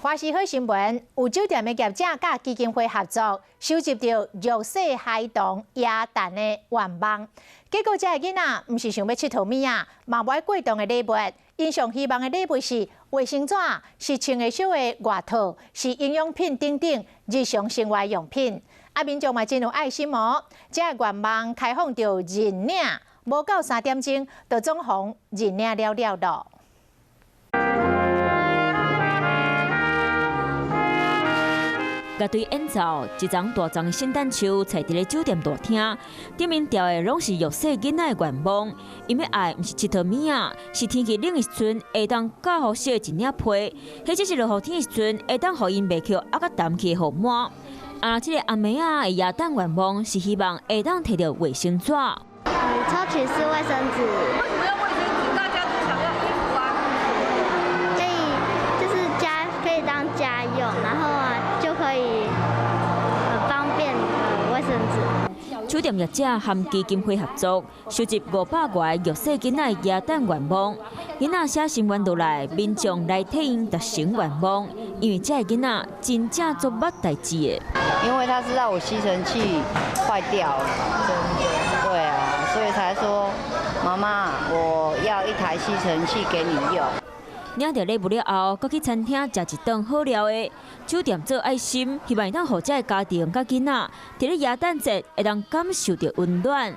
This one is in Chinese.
华视好新闻，有酒店的业者甲基金会合作，收集到弱势孩童耶诞的愿望。结果，这个囡仔唔是想要佚佗物啊，嘛无爱过冬的礼物。因上希望的礼物是卫生纸，是穿的少的外套，是营养品等等日常生活用品。民众嘛真有爱心哦，这个愿望开放到认领，无到3点钟，就总行认领了咯。甲对演奏一张大张圣诞树，栽伫咧酒店大厅，顶面吊的拢是弱势囡仔的愿望。因为爱毋是佚佗物啊，是天气冷的时阵会当加互小一领被，或者是落雨天的时阵会当互因袂去压甲淡去的雨膜。这个阿妹啊的耶诞愿望是希望会当摕到卫生纸。抽取式卫生纸。为什么要卫生纸？大家都想要衣服啊。可以当家用，然后就可以很方便卫生纸。酒店业者和基金会合作，收集500个弱势囡仔的耶诞愿望。囡仔写心愿落来，民众来替因达成愿望，因为这个囡仔真正做捌代志的。因为他知道我吸尘器坏掉了，对啊，所以才说妈妈，我要一台吸尘器给你用。领到礼物了后，搁去餐厅食一顿好料的。酒店做爱心，希望当互这个家庭甲囡仔，伫咧耶诞节会当感受到温暖。